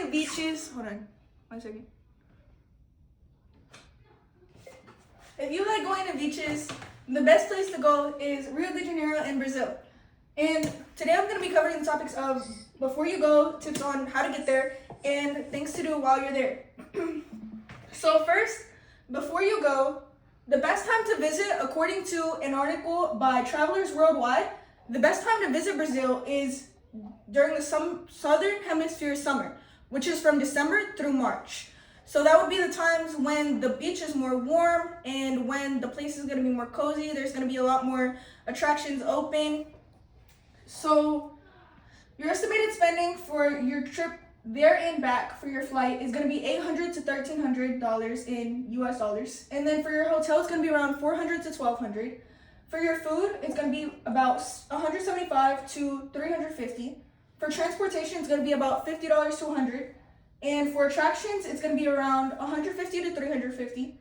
to beaches, hold on, 1 second. If you like going to beaches, the best place to go is Rio de Janeiro in Brazil. And today I'm going to be covering the topics of before you go, tips on how to get there, and things to do while you're there. So first, before you go, the best time to visit, according to an article by Travelers Worldwide, the best time to visit Brazil is during the southern hemisphere summer, which is from December through March. So that would be the times when the beach is more warm and when the place is going to be more cozy. There's going to be a lot more attractions open. So your estimated spending for your trip there and back for your flight is going to be $800 to $1,300 in US dollars. And then for your hotel, it's going to be around $400 to $1,200. For your food, it's going to be about $175 to $350. For transportation, it's going to be about $50 to $100. And for attractions, it's going to be around $150 to $350.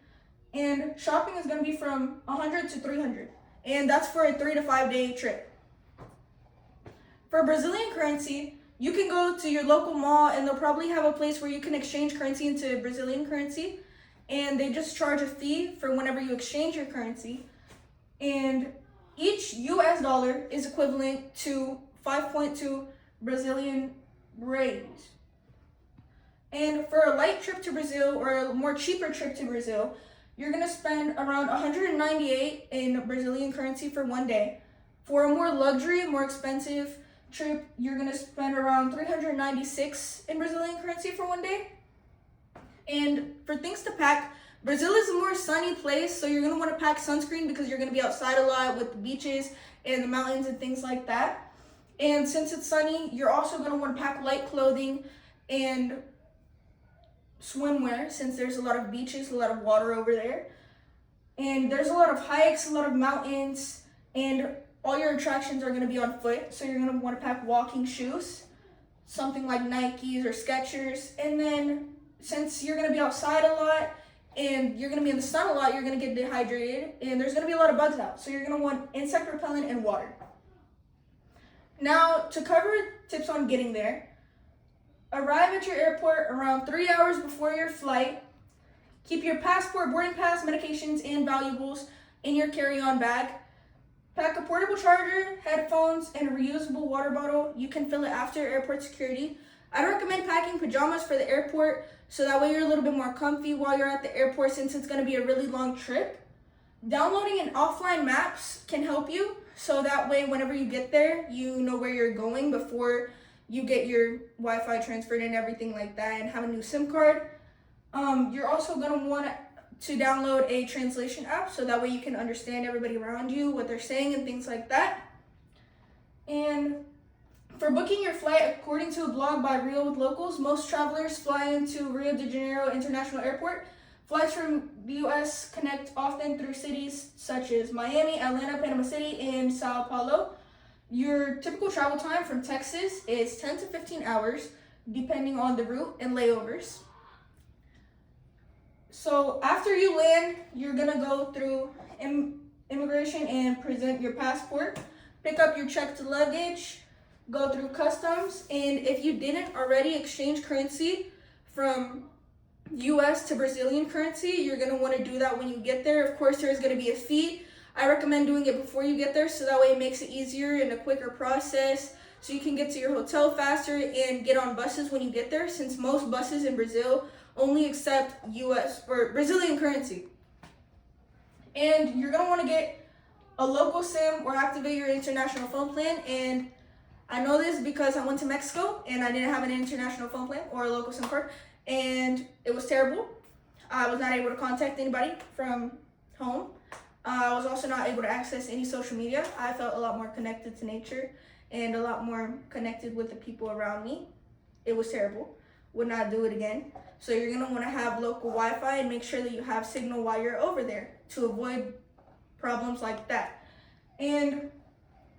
And shopping is going to be from $100 to $300. And that's for a 3 to 5 day trip. For Brazilian currency, you can go to your local mall and they'll probably have a place where you can exchange currency into Brazilian currency. And they just charge a fee for whenever you exchange your currency. And each US dollar is equivalent to 5.2 Brazilian reais. And for a light trip to Brazil or a more cheaper trip to Brazil, you're going to spend around 198 in Brazilian currency for 1 day. For a more luxury, more expensive trip, you're going to spend around 396 in Brazilian currency for 1 day. And for things to pack, Brazil is a more sunny place, so you're going to want to pack sunscreen because you're going to be outside a lot with the beaches and the mountains and things like that. And since it's sunny, you're also going to want to pack light clothing and swimwear since there's a lot of beaches, a lot of water over there. And there's a lot of hikes, a lot of mountains, and all your attractions are going to be on foot, so you're going to want to pack walking shoes, something like Nikes or Skechers. And then since you're going to be outside a lot and you're going to be in the sun a lot, you're going to get dehydrated and there's going to be a lot of bugs out, so you're going to want insect repellent and water. Now, to cover tips on getting there, arrive at your airport around 3 hours before your flight. Keep your passport, boarding pass, medications, and valuables in your carry-on bag. Pack a portable charger, headphones, and a reusable water bottle. You can fill it after airport security. I'd recommend packing pajamas for the airport so that way you're a little bit more comfy while you're at the airport since it's going to be a really long trip. Downloading an offline maps can help you so that way whenever you get there, you know where you're going before you get your Wi-Fi transferred and everything like that and have a new SIM card. You're also going to want to download a translation app so that way you can understand everybody around you, what they're saying and things like that. And for booking your flight, according to a blog by Real with Locals, most travelers fly into Rio de Janeiro International Airport. Flights from the US connect often through cities such as Miami, Atlanta, Panama City, and Sao Paulo. Your typical travel time from Texas is 10 to 15 hours, depending on the route and layovers. So after you land, you're gonna go through immigration and present your passport, pick up your checked luggage, go through customs, and if you didn't already exchange currency from US to Brazilian currency, you're gonna wanna do that when you get there. Of course, there's gonna be a fee. I recommend doing it before you get there so that way it makes it easier and a quicker process so you can get to your hotel faster and get on buses when you get there since most buses in Brazil only accept US or Brazilian currency. And you're going to want to get a local SIM or activate your international phone plan. And I know this because I went to Mexico and I didn't have an international phone plan or a local SIM card and it was terrible. I was not able to contact anybody from home. I was also not able to access any social media. I felt a lot more connected to nature and a lot more connected with the people around me. It was terrible. Would not do it again. So you're going to want to have local Wi-Fi and make sure that you have signal while you're over there to avoid problems like that. And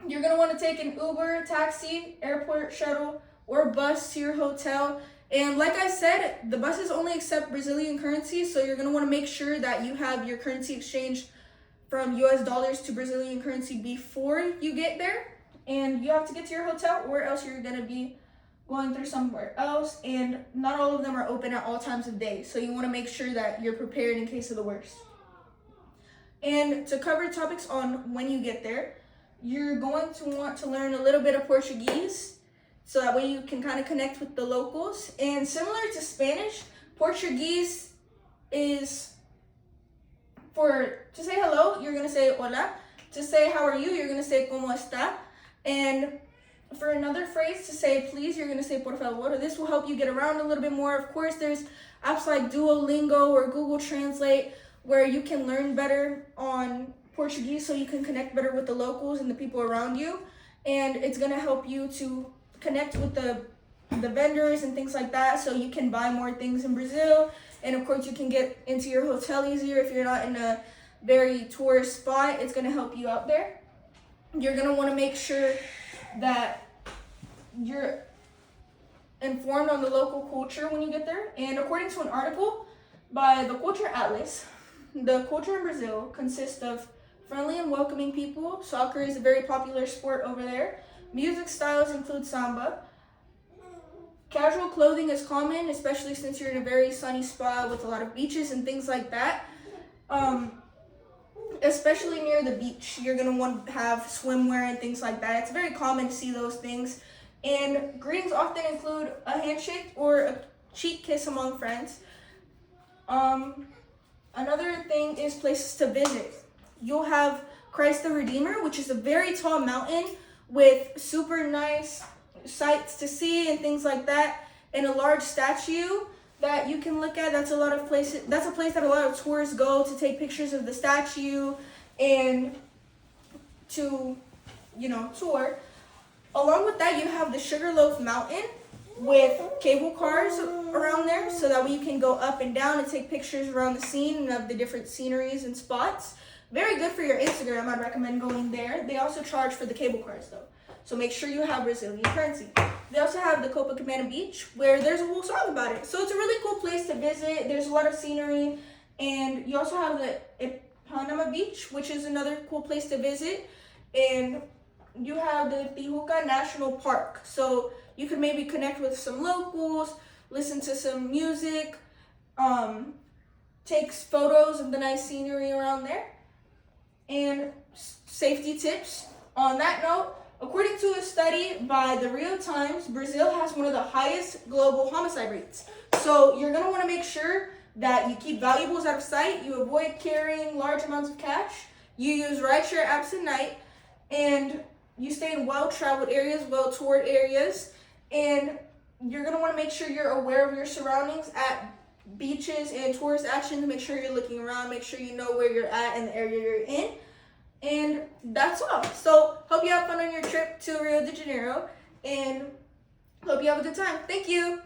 you're going to want to take an Uber, taxi, airport shuttle, or bus to your hotel. And like I said, the buses only accept Brazilian currency, so you're going to want to make sure that you have your currency exchanged from US dollars to Brazilian currency before you get there. And you have to get to your hotel or else you're going to be going through somewhere else, and not all of them are open at all times of day. So you want to make sure that you're prepared in case of the worst. And to cover topics on when you get there, you're going to want to learn a little bit of Portuguese, so that way you can kind of connect with the locals. And similar to Spanish, Portuguese is to say hello, you're gonna say hola. To say how are you, you're gonna say como está. And for another phrase to say please, you're gonna say por favor. This will help you get around a little bit more. Of course, there's apps like Duolingo or Google Translate where you can learn better on Portuguese, so you can connect better with the locals and the people around you. And it's gonna help you to connect with the vendors and things like that, so you can buy more things in Brazil. And of course, you can get into your hotel easier if you're not in a very tourist spot. It's gonna help you out there. You're gonna wanna make sure that you're informed on the local culture when you get there. And according to an article by the Culture Atlas, the culture in Brazil consists of friendly and welcoming people. Soccer is a very popular sport over there. Music styles include samba. Casual clothing is common, especially since you're in a very sunny spot with a lot of beaches and things like that. Especially near the beach, you're gonna want to have swimwear and things like that. It's very common to see those things. And greetings often include a handshake or a cheek kiss among friends. Another thing is places to visit. You'll have Christ the Redeemer, which is a very tall mountain with super nice sights to see and things like that, and a large statue that you can look at. That's a place that a lot of tourists go to take pictures of the statue and to, tour. Along with that, you have the Sugarloaf Mountain with cable cars around there, so that way you can go up and down and take pictures around the scene and of the different sceneries and spots. Very good for your Instagram. I'd recommend going there. They also charge for the cable cars though, so make sure you have Brazilian currency. They also have the Copacabana Beach, where there's a whole song about it. So it's a really cool place to visit. There's a lot of scenery. And you also have the Ipanema Beach, which is another cool place to visit. And you have the Tijuca National Park. So you could maybe connect with some locals, listen to some music, take photos of the nice scenery around there. And safety tips on that note: according to a study by the Rio Times, Brazil has one of the highest global homicide rates. So you're gonna wanna make sure that you keep valuables out of sight, you avoid carrying large amounts of cash, you use rideshare apps at night, and you stay in well-traveled areas, well-toured areas, and you're gonna wanna make sure you're aware of your surroundings at beaches and tourist actions. Make sure you're looking around, make sure you know where you're at and the area you're in. And that's all. So hope you have fun on your trip to Rio de Janeiro, and hope you have a good time. Thank you.